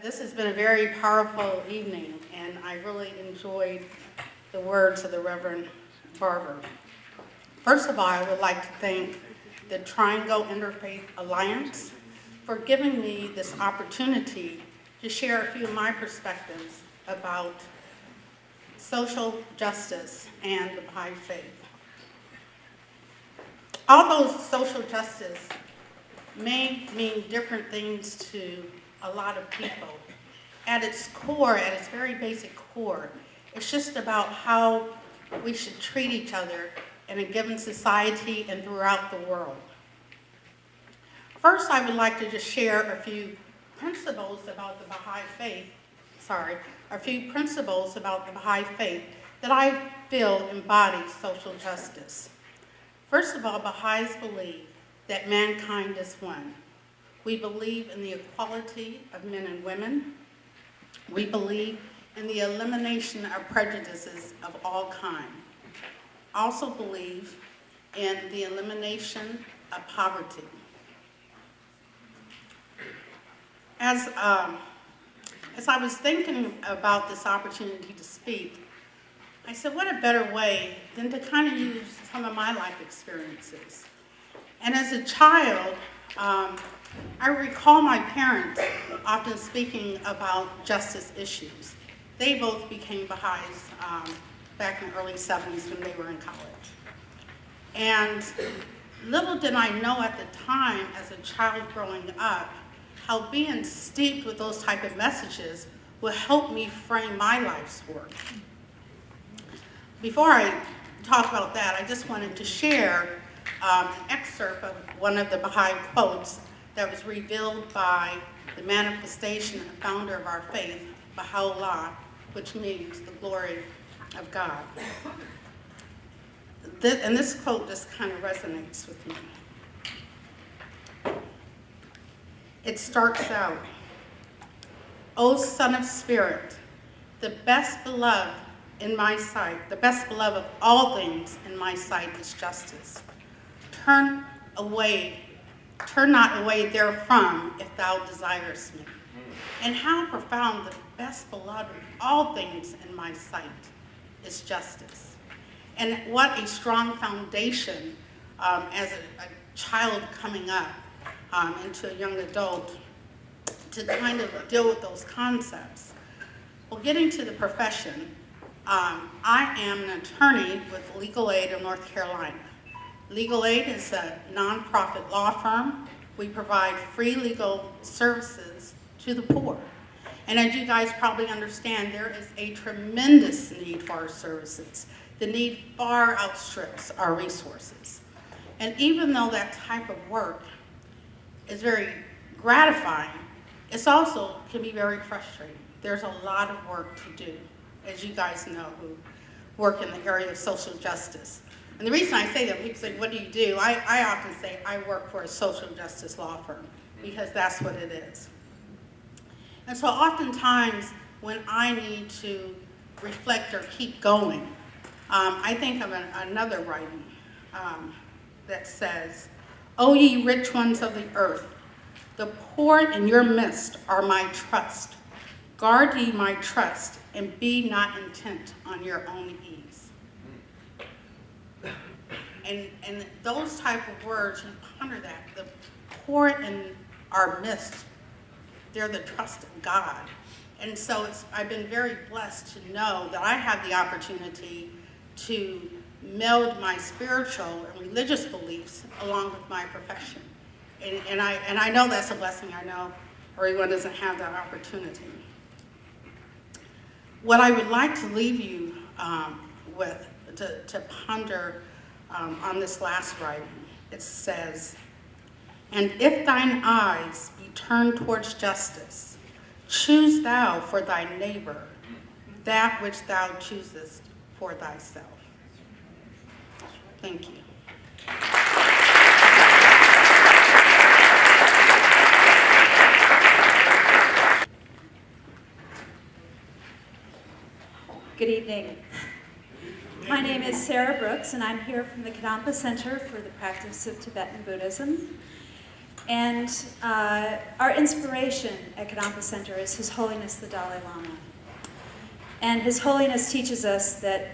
This has been a very powerful evening, and I really enjoyed the words of the Reverend Barber. First of all, I would like to thank the Triangle Interfaith Alliance for giving me this opportunity to share a few of my perspectives about social justice and the Baha'i faith. Although social justice may mean different things to a lot of people, at its core, at its very basic core, it's just about how we should treat each other in a given society and throughout the world. First, I would like to just share a few principles about the Baha'i faith, that I feel embody social justice. First of all, Baha'is believe that mankind is one. We believe in the equality of men and women. We believe in the elimination of prejudices of all kind. Also believe in the elimination of poverty. As I was thinking about this opportunity to speak, I said, what a better way than to kind of use some of my life experiences. And as a child, I recall my parents often speaking about justice issues. They both became Baha'is back in the early 70s when they were in college. And little did I know at the time, as a child growing up, how being steeped with those type of messages would help me frame my life's work. Before I talk about that, I just wanted to share an excerpt of one of the Baha'i quotes that was revealed by the manifestation and founder of our faith, Baha'u'llah, which means the glory of God. And this quote just kind of resonates with me. It starts out, "O son of spirit, the best beloved in my sight, the best beloved of all things in my sight is justice. Turn not away therefrom if thou desirest me." And how profound, the best beloved of all things in my sight is justice. And what a strong foundation as a child coming up into a young adult to kind of deal with those concepts. Well, getting to the profession, I am an attorney with Legal Aid of North Carolina. Legal Aid is a nonprofit law firm. We provide free legal services to the poor. And as you guys probably understand, there is a tremendous need for our services. The need far outstrips our resources. And even though that type of work is very gratifying, it's also can be very frustrating. There's a lot of work to do, as you guys know who work in the area of social justice. And the reason I say that, people say, what do you do? I often say I work for a social justice law firm, because that's what it is. And so oftentimes when I need to reflect or keep going, I think of another writing that says, "O ye rich ones of the earth, the poor in your midst are my trust. Guard ye my trust, and be not intent on your own ease." And those type of words, you ponder that. The poor in our midst, they're the trust of God. And so I've been very blessed to know that I have the opportunity to meld my spiritual and religious beliefs along with my profession. And I know that's a blessing. I know everyone doesn't have that opportunity. What I would like to leave you with, to ponder on this last writing, it says, "And if thine eyes be turned towards justice, choose thou for thy neighbor that which thou choosest for thyself." Thank you. Good evening. My name is Sarah Brooks, and I'm here from the Kadampa Center for the Practice of Tibetan Buddhism. And our inspiration at Kadampa Center is His Holiness the Dalai Lama. And His Holiness teaches us that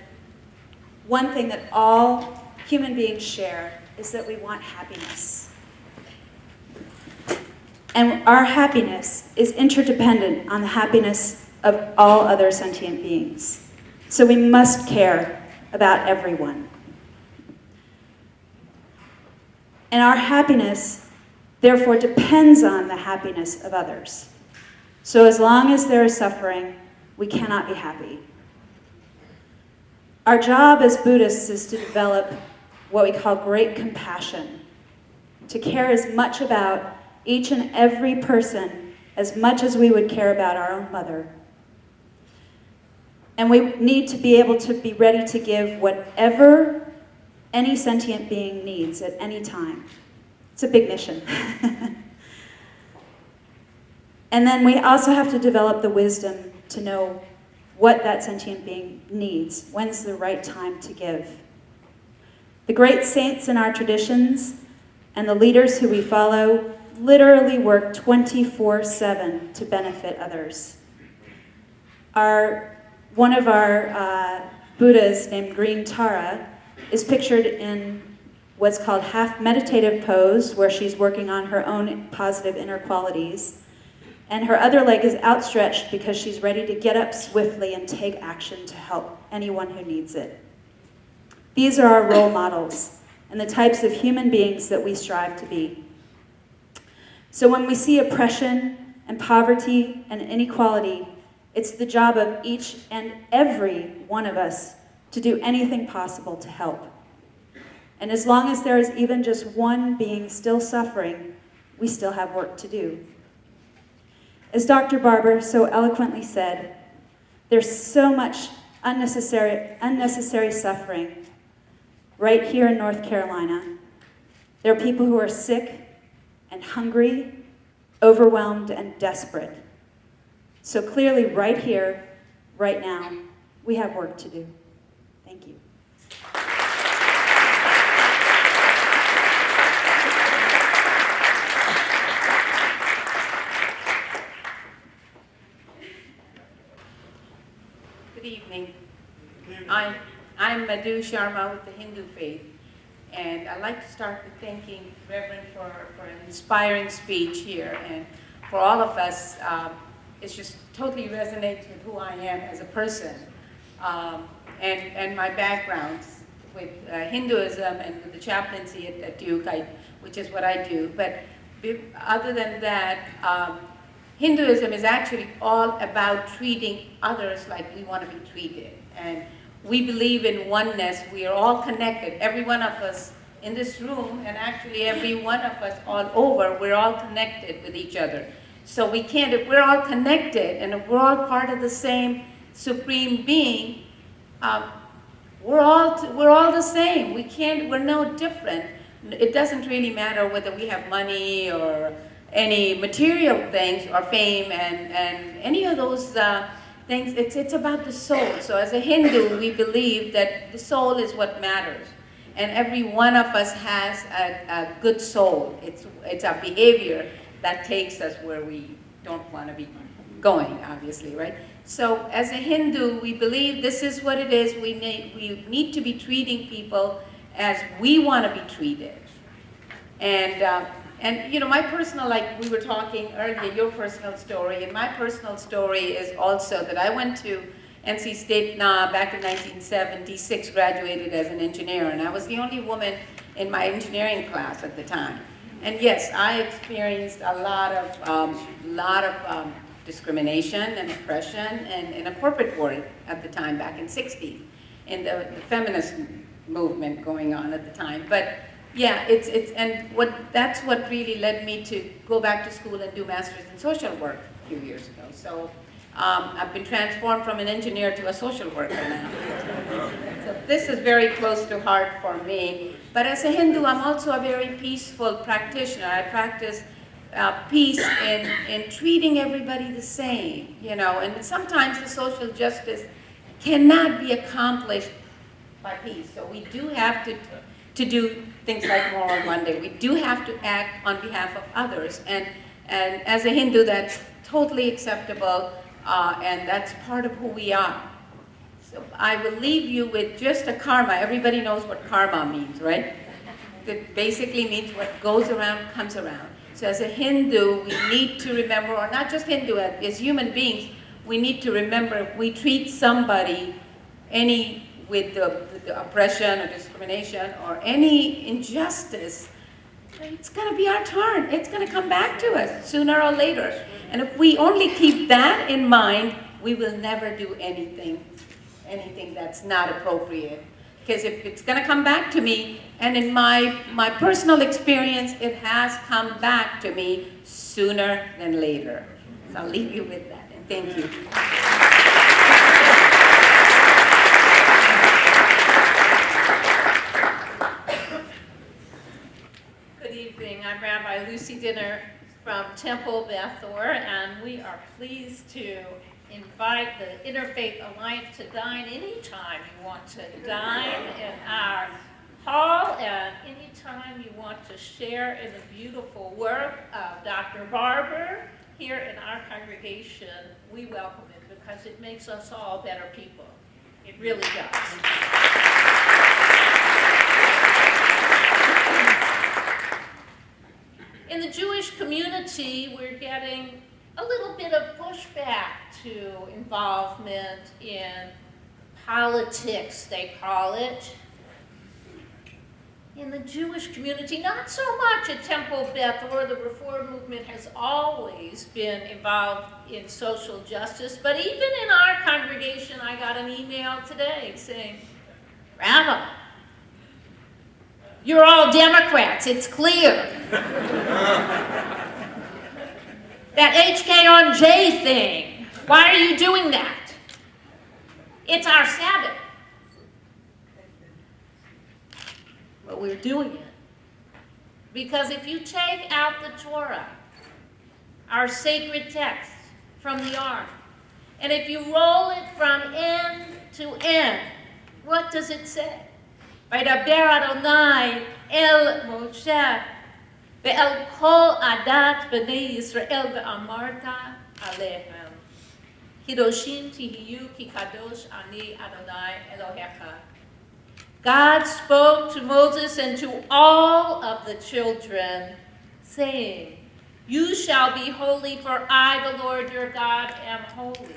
one thing that all human beings share is that we want happiness. And our happiness is interdependent on the happiness of all other sentient beings. So we must care about everyone. And our happiness, therefore, depends on the happiness of others. So as long as there is suffering, we cannot be happy. Our job as Buddhists is to develop what we call great compassion, to care as much about each and every person as much as we would care about our own mother. And we need to be able to be ready to give whatever any sentient being needs at any time. It's a big mission. And then we also have to develop the wisdom to know what that sentient being needs, when's the right time to give. The great saints in our traditions and the leaders who we follow literally work 24/7 to benefit others. One of our Buddhas named Green Tara is pictured in what's called half meditative pose, where she's working on her own positive inner qualities. And her other leg is outstretched because she's ready to get up swiftly and take action to help anyone who needs it. These are our role models and the types of human beings that we strive to be. So when we see oppression and poverty and inequality, it's the job of each and every one of us to do anything possible to help. And as long as there is even just one being still suffering, we still have work to do. As Dr. Barber so eloquently said, there's so much unnecessary suffering right here in North Carolina. There are people who are sick and hungry, overwhelmed and desperate. So clearly right here, right now, we have work to do. Thank you. Good evening. I'm Madhu Sharma with the Hindu faith, and I'd like to start with thanking Reverend for an inspiring speech here, and for all of us, it just totally resonates with who I am as a person, and my background with Hinduism and with the chaplaincy at Duke, which is what I do. But other than that, Hinduism is actually all about treating others like we want to be treated. And we believe in oneness. We are all connected. Every one of us in this room, and actually every one of us all over, we're all connected with each other. So we can't, if we're all connected and if we're all part of the same supreme being, we're all the same. We're no different. It doesn't really matter whether we have money or any material things or fame and any of those things. It's about the soul. So as a Hindu, we believe that the soul is what matters. And every one of us has a good soul. It's our behavior that takes us where we don't want to be going, obviously, right? So as a Hindu, we believe this is what it is. We need to be treating people as we want to be treated. And you know, my personal, like we were talking earlier, your personal story, and my personal story is also that I went to NC State back in 1976, graduated as an engineer, and I was the only woman in my engineering class at the time. And yes, I experienced a lot of discrimination and oppression and in a corporate world at the time, back in '60s, in the feminist movement going on at the time. But yeah, that's what really led me to go back to school and do masters in social work a few years ago. So I've been transformed from an engineer to a social worker now. So this is very close to heart for me. But as a Hindu, I'm also a very peaceful practitioner. I practice peace in treating everybody the same, you know. And sometimes the social justice cannot be accomplished by peace. So we do have to to do things like Moral Monday. We do have to act on behalf of others. And as a Hindu, that's totally acceptable, and that's part of who we are. So I will leave you with just a karma. Everybody knows what karma means, right? That basically means what goes around comes around. So as a Hindu, we need to remember, or not just Hindu, as human beings, we need to remember if we treat somebody with the oppression or discrimination or any injustice, it's going to be our turn. It's going to come back to us sooner or later. And if we only keep that in mind, we will never do anything that's not appropriate. Because if it's going to come back to me, and in my personal experience, it has come back to me sooner than later. So I'll leave you with that, and thank you. Good evening. I'm Rabbi Lucy Dinner from Temple Beth Or, and we are pleased to invite the Interfaith Alliance to dine anytime you want to dine in our hall, and anytime you want to share in the beautiful work of Dr. Barber here in our congregation. We welcome it because it makes us all better people. It really does. In the Jewish community, we're getting a little bit of pushback to involvement in politics, they call it. In the Jewish community, not so much at Temple Beth Or. The Reform movement has always been involved in social justice, but even in our congregation, I got an email today saying, Rabbi, you're all Democrats, it's clear. That HK-on-J thing, why are you doing that? It's our Sabbath. But we're doing it because if you take out the Torah, our sacred text from the Ark, and if you roll it from end to end, what does it say? Vaydaber Adonai el Moshe ve'el kol adat b'nei Yisrael ve'amarta aleichem Hidoshim tihiyu ki kadosh ani Adonai Elohecha. God spoke to Moses and to all of the children, saying, you shall be holy, for I, the Lord your God, am holy.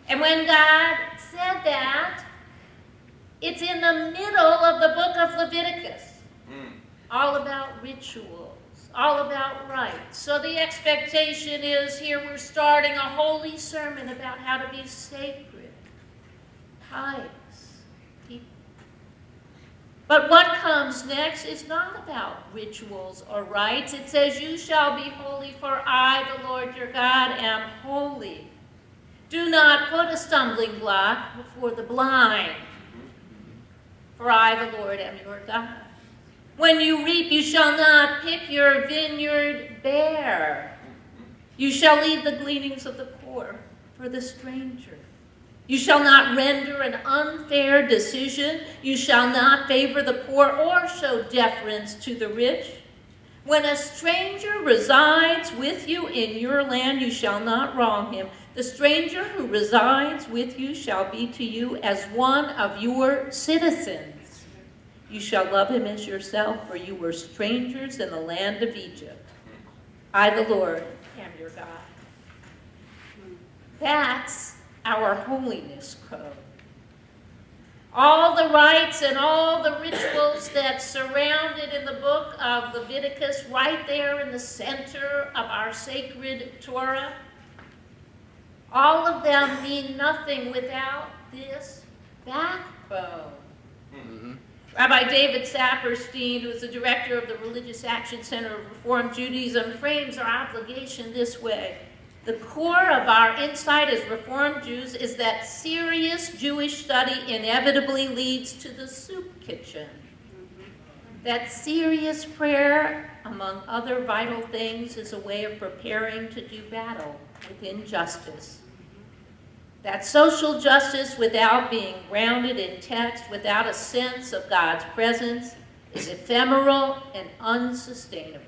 And when God said that, it's in the middle of the book of Leviticus, all about rituals, all about rites. So the expectation is here we're starting a holy sermon about how to be sacred, pious people. But what comes next is not about rituals or rites. It says, you shall be holy, for I, the Lord your God, am holy. Do not put a stumbling block before the blind, for I, the Lord, am your God. When you reap, you shall not pick your vineyard bare. You shall leave the gleanings of the poor for the stranger. You shall not render an unfair decision. You shall not favor the poor or show deference to the rich. When a stranger resides with you in your land, you shall not wrong him. The stranger who resides with you shall be to you as one of your citizens. You shall love him as yourself, for you were strangers in the land of Egypt. I, the Lord, am your God. That's our holiness code. All the rites and all the rituals that surround it in the book of Leviticus, right there in the center of our sacred Torah, all of them mean nothing without this backbone. Rabbi David Saperstein, who is the director of the Religious Action Center of Reform Judaism, frames our obligation this way. The core of our insight as Reformed Jews is that serious Jewish study inevitably leads to the soup kitchen. That serious prayer, among other vital things, is a way of preparing to do battle with injustice. that social justice without being grounded in text, without a sense of God's presence, is ephemeral and unsustainable.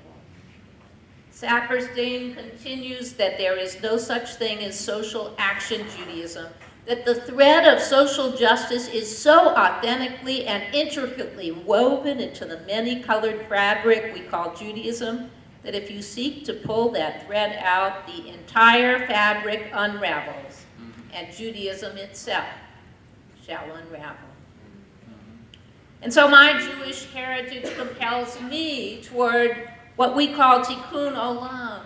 Saperstein continues that there is no such thing as social action Judaism, that the thread of social justice is so authentically and intricately woven into the many-colored fabric we call Judaism, that if you seek to pull that thread out, the entire fabric unravels, and Judaism itself shall unravel. And so my Jewish heritage compels me toward what we call tikkun olam,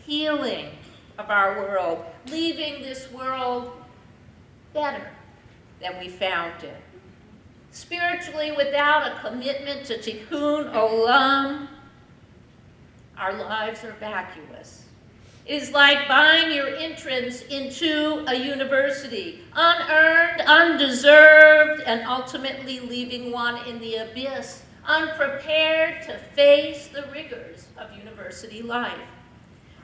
healing of our world, leaving this world better than we found it. Spiritually, without a commitment to tikkun olam, our lives are vacuous. It is like buying your entrance into a university, unearned, undeserved, and ultimately leaving one in the abyss, unprepared to face the rigors of university life.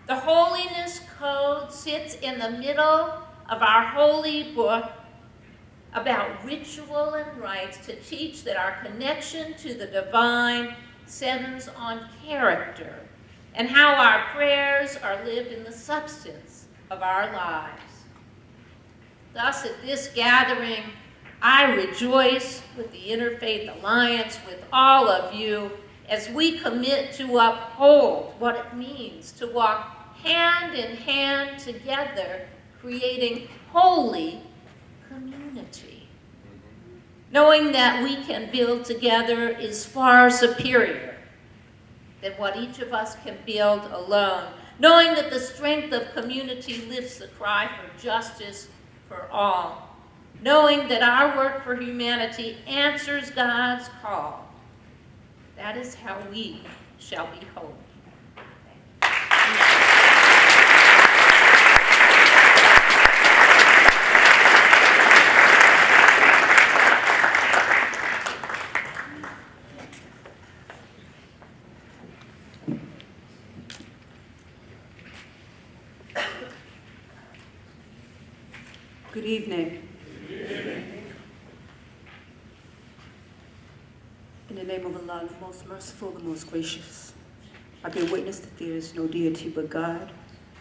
The Holiness Code sits in the middle of our holy book about ritual and rites to teach that our connection to the divine centers on character and how our prayers are lived in the substance of our lives. Thus, at this gathering, I rejoice with the Interfaith Alliance, with all of you, as we commit to uphold what it means to walk hand in hand together, creating holy community. Knowing that we can build together is far superior than what each of us can build alone. Knowing that the strength of community lifts the cry for justice for all. Knowing that our work for humanity answers God's call. That is how we shall be holy. Good evening. In the name of Allah, the most merciful, the most gracious, I bear witness that there is no deity but God,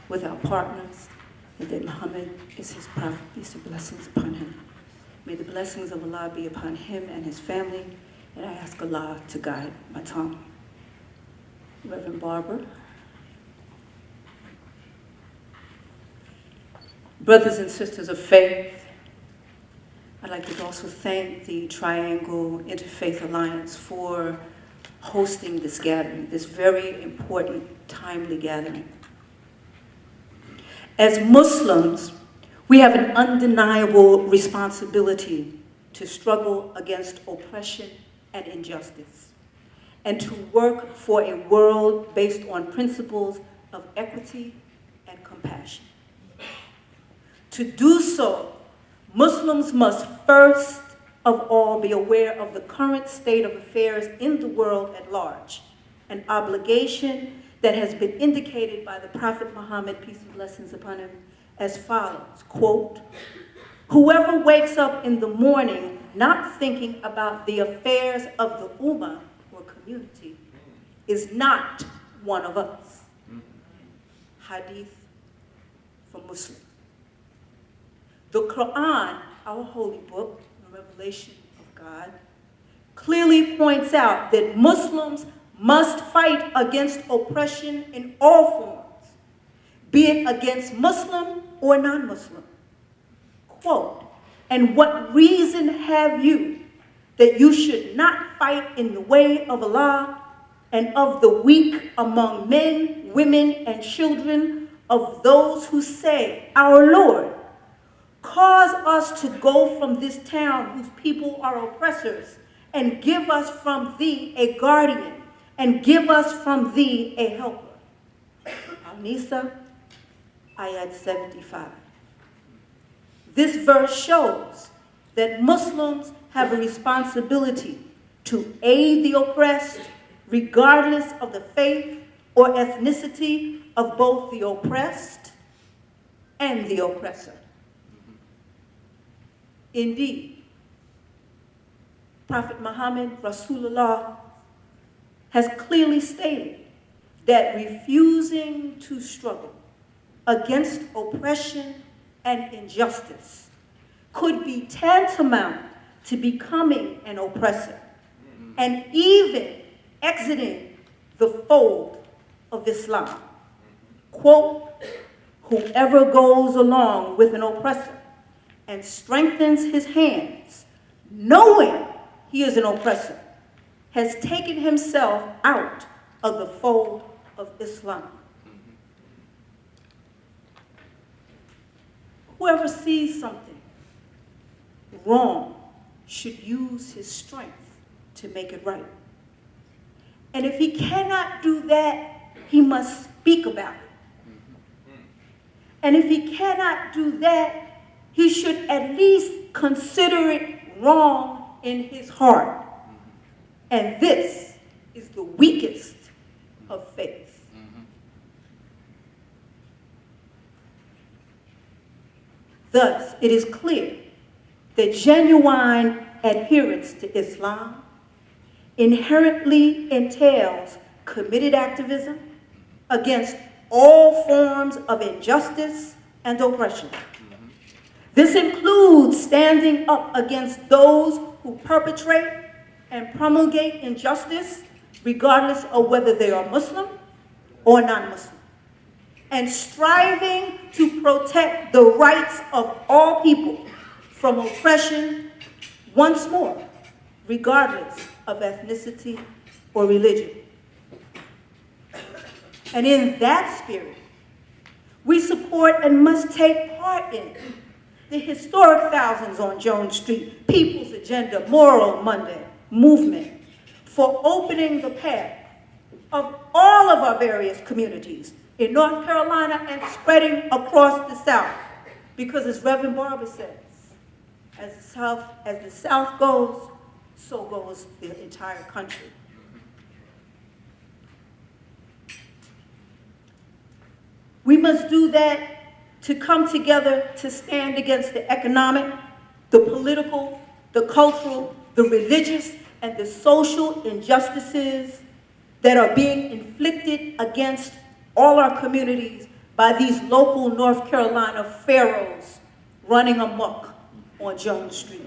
without partners, and that Muhammad is his prophet. Peace and blessings upon him. May the blessings of Allah be upon him and his family, and I ask Allah to guide my tongue. Reverend Barber, brothers and sisters of faith, I'd like to also thank the Triangle Interfaith Alliance for hosting this gathering, this very important, timely gathering. As Muslims, we have an undeniable responsibility to struggle against oppression and injustice, and to work for a world based on principles of equity and compassion. To do so, Muslims must first of all be aware of the current state of affairs in the world at large, an obligation that has been indicated by the Prophet Muhammad, peace and blessings upon him, as follows, quote, "Whoever wakes up in the morning not thinking about the affairs of the ummah or community is not one of us." Hadith from Muslim. The Quran, our holy book, the revelation of God, clearly points out that Muslims must fight against oppression in all forms, be it against Muslim or non-Muslim. Quote, "And what reason have you that you should not fight in the way of Allah and of the weak among men, women, and children, of those who say, 'Our Lord, cause us to go from this town whose people are oppressors, and give us from thee a guardian, and give us from thee a helper.'" Al-Nisa, ayat 75. This verse shows that Muslims have a responsibility to aid the oppressed, regardless of the faith or ethnicity of both the oppressed and the oppressor. Indeed, Prophet Muhammad, Rasulullah, has clearly stated that refusing to struggle against oppression and injustice could be tantamount to becoming an oppressor and even exiting the fold of Islam. Quote, whoever goes along with an oppressor and strengthens his hands, knowing he is an oppressor, has taken himself out of the fold of Islam. Whoever sees something wrong should use his strength to make it right. And if he cannot do that, he must speak about it. And if he cannot do that, he should at least consider it wrong in his heart. And this is the weakest of faith. Thus, it is clear that genuine adherence to Islam inherently entails committed activism against all forms of injustice and oppression. This includes standing up against those who perpetrate and promulgate injustice, regardless of whether they are Muslim or non-Muslim, and striving to protect the rights of all people from oppression once more, regardless of ethnicity or religion. And in that spirit, we support and must take part in the historic thousands on Jones Street, People's Agenda, Moral Monday movement for opening the path of all of our various communities in North Carolina and spreading across the South. Because as Reverend Barber says, as the South goes, so goes the entire country. We must do that to come together to stand against the economic, the political, the cultural, the religious, and the social injustices that are being inflicted against all our communities by these local North Carolina pharaohs running amok on Jones Street.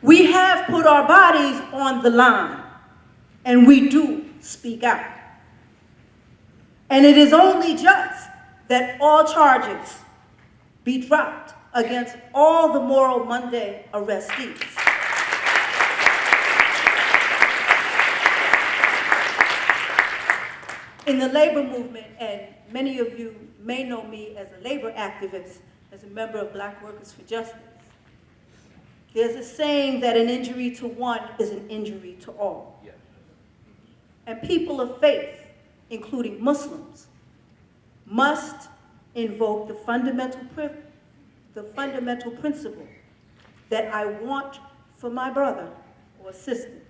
We have put our bodies on the line, and we do speak out. And it is only just that all charges be dropped against all the Moral Monday arrestees. In the labor movement, and many of you may know me as a labor activist, as a member of Black Workers for Justice, there's a saying that an injury to one is an injury to all. Yeah. And people of faith, including Muslims, must invoke the fundamental principle that I want for my brother or sister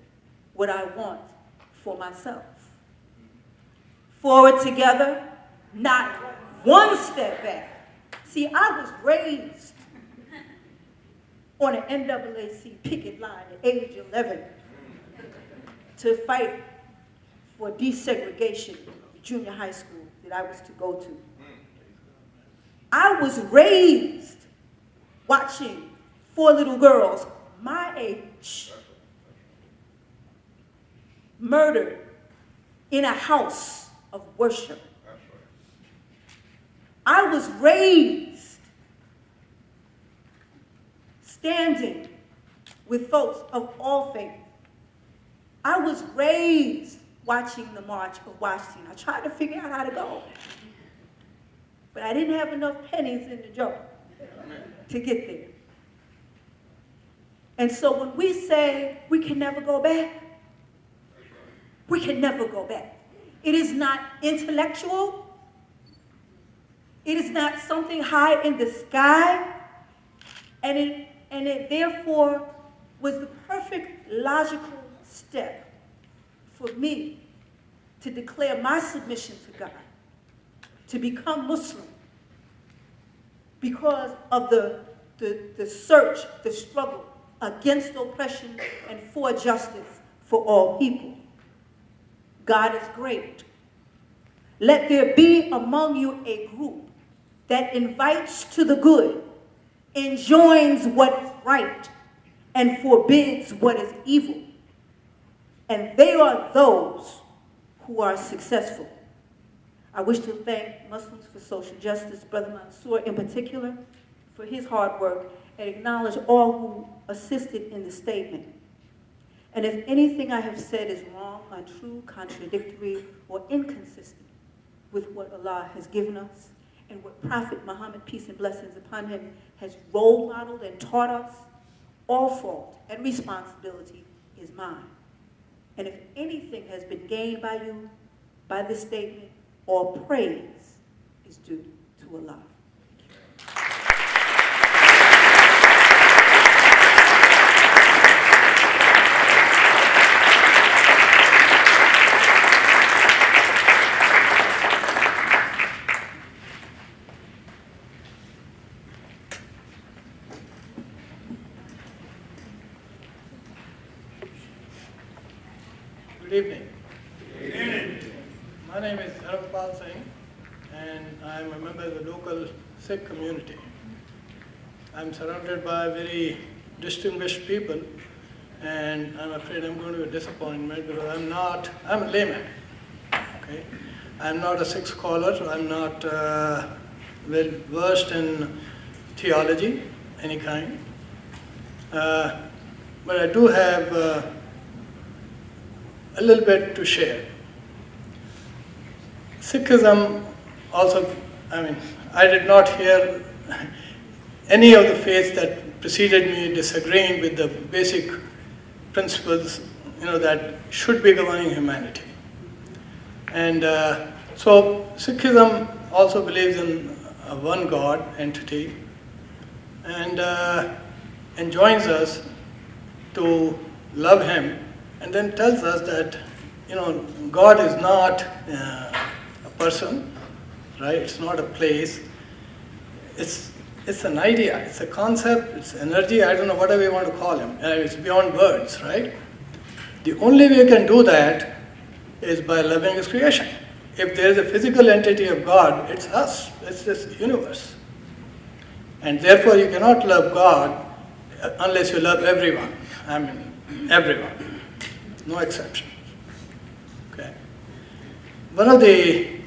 what I want for myself. Forward together, not one step back. See, I was raised on an NAACP picket line at age 11 to fight for desegregation of junior high school that I was to go to. I was raised watching 4 little girls my age murdered in a house of worship. I was raised standing with folks of all faith. I was raised watching the March of Washington. I tried to figure out how to go, but I didn't have enough pennies in the jar to get there. And so when we say we can never go back, we can never go back. It is not intellectual. It is not something high in the sky. And it therefore was the perfect logical step for me to declare my submission to God, to become Muslim, because of the the search, the struggle against oppression and for justice for all people. God is great. Let there be among you a group that invites to the good, enjoins what is right, and forbids what is evil. And they are those who are successful. I wish to thank Muslims for Social Justice, Brother Mansour in particular, for his hard work, and acknowledge all who assisted in the statement. And if anything I have said is wrong, untrue, contradictory, or inconsistent with what Allah has given us, and what Prophet Muhammad, peace and blessings upon him, has role modeled and taught us, all fault and responsibility is mine. And if anything has been gained by you, by this statement, all praise is due to Allah. Good evening. Good evening. My name is Harapal Singh, and I'm a member of the local Sikh community. I'm surrounded by very distinguished people, and I'm afraid I'm going to be a disappointment because I'm a layman. Okay? I'm not a Sikh scholar, I'm not well versed in theology, any kind. But I do have a little bit to share. Sikhism also, I did not hear any of the faiths that preceded me disagreeing with the basic principles, that should be governing humanity. And so Sikhism also believes in a one God entity and enjoins us to love him, and then tells us that, God is not a person, right? It's not a place. It's an idea, it's a concept, it's energy, I don't know, whatever you want to call him. It's beyond words, right? The only way you can do that is by loving his creation. If there is a physical entity of God, it's us, it's this universe. And therefore you cannot love God unless you love everyone. Everyone. No exceptions. Okay. One of there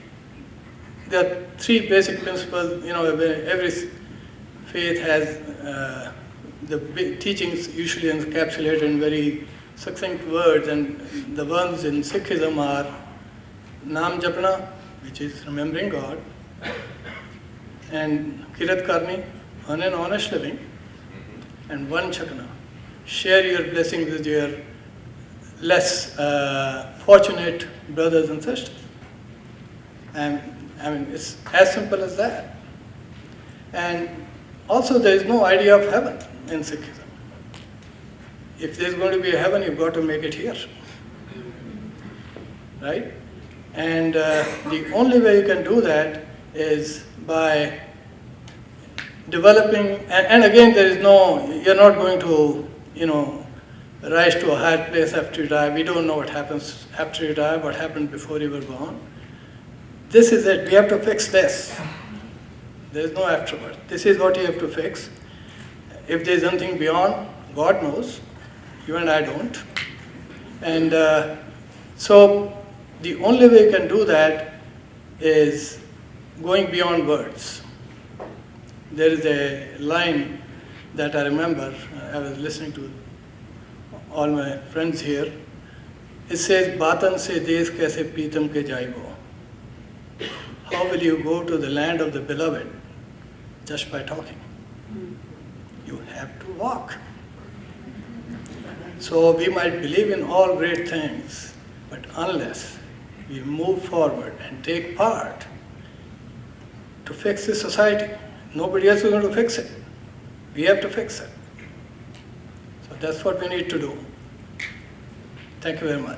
are three basic principles. Every faith has the teachings usually encapsulated in very succinct words, and the ones in Sikhism are Nam Japna, which is remembering God, and Kirat Karni, earn an honest living, and Van Chakna, share your blessings with your less fortunate brothers and sisters. And it's as simple as that. And also there is no idea of heaven in Sikhism. If there's going to be a heaven, you've got to make it here. Right? And the only way you can do that is by developing, and again you're not going to, rise to a higher place after you die. We don't know what happens after you die, what happened before you were born. This is it. We have to fix this. There's no afterward. This is what you have to fix. If there's something beyond, God knows. You and I don't. And so the only way you can do that is going beyond words. There is a line that I remember, I was listening to all my friends here. It says, Batan se desh kaise pritam ke jaibo. How will you go to the land of the beloved? Just by talking. You have to walk. So we might believe in all great things, but unless we move forward and take part to fix this society, nobody else is going to fix it. We have to fix it. So that's what we need to do. Thank you very much.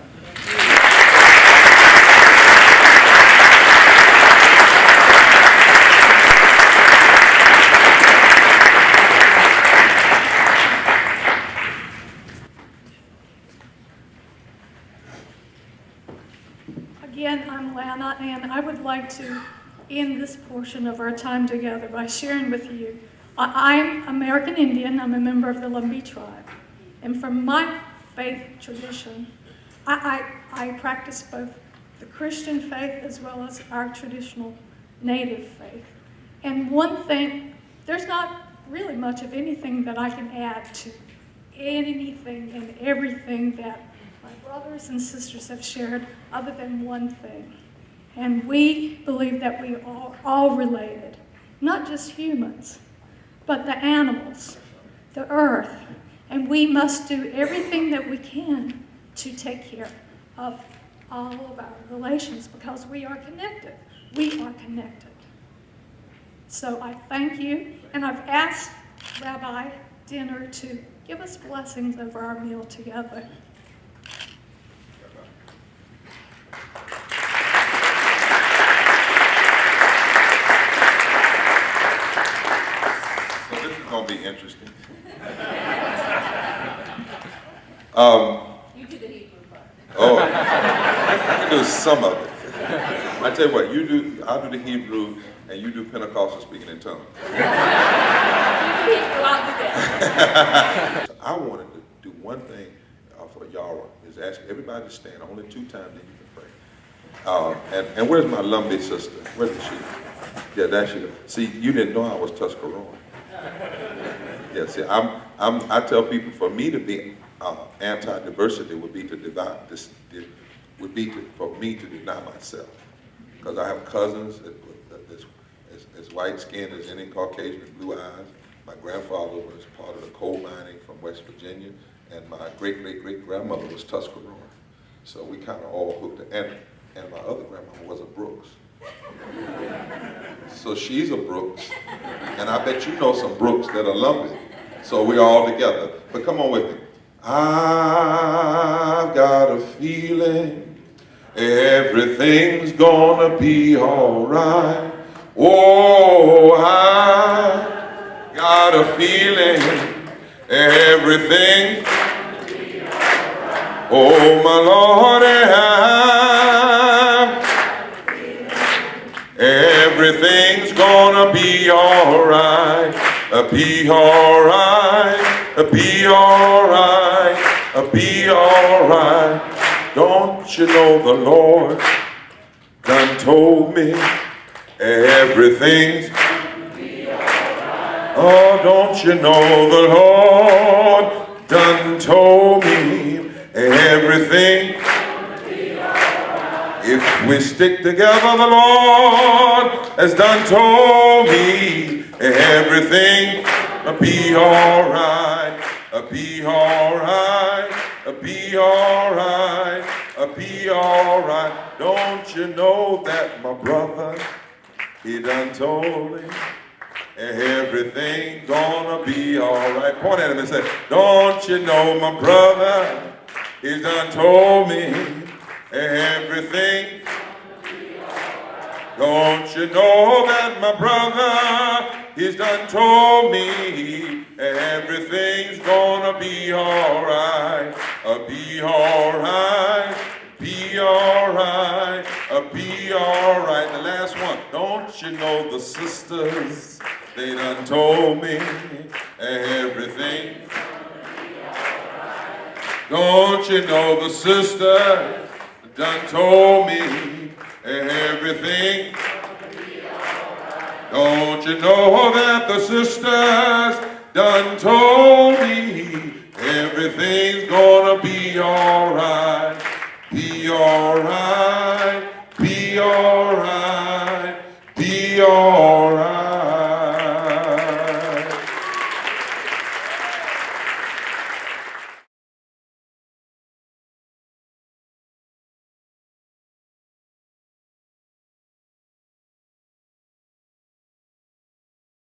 Again, I'm Lana, and I would like to end this portion of our time together by sharing with you. I'm American Indian. I'm a member of the Lumbee tribe. And from my faith tradition, I practice both the Christian faith as well as our traditional native faith. And one thing, there's not really much of anything that I can add to anything and everything that my brothers and sisters have shared other than one thing. And we believe that we are all related, not just humans, but the animals, the earth, and we must do everything that we can to take care of all of our relations because we are connected. We are connected. So I thank you, and I've asked Rabbi Dinner to give us blessings over our meal together. So this is going to be interesting. You do the Hebrew part. Oh, I can do some of it. I tell you what, I'll do the Hebrew, and you do Pentecostal speaking in tongues. I wanted to do one thing for Yara, is ask everybody to stand only 2 times, then you can pray. And where's my Lumbee sister? Where is she? Yeah, there she is. See, you didn't know I was Tuscarora. Yeah, see, I tell people, for me to be anti-diversity would be for me to deny myself, because I have cousins as white skinned as any Caucasian with blue eyes. My grandfather was part of the coal mining from West Virginia, and my great-great-great-grandmother was Tuscarora. So we kind of all hooked it. And my other grandmother was a Brooks. So she's a Brooks, and I bet you know some Brooks that are Lumbee. So we're all together. But come on with me. I've got a feeling everything's gonna be all right. Oh, I got a feeling everything's gonna be all right. Oh, my Lord, everything's gonna be all right. Be all right. Be all right. Be all right. Don't you know the Lord done told me everything's gonna be all right. Oh, don't you know the Lord done told me everything's gonna be all right. If we stick together, the Lord has done told me everything be all right, be all right, be all right, be all right. Don't you know that my brother, he done told me everything gonna be all right. Point at him and say, don't you know my brother, he done told me everything. Don't you know that my brother, he's done told me everything's gonna be all right. Be all right. Be all right. Be all right. The last one. Don't you know the sisters, they done told me everything. Don't you know the sisters done told me everything. Don't you know that the sisters done told me everything's gonna be all right. Be all right. Be all right. Be all right.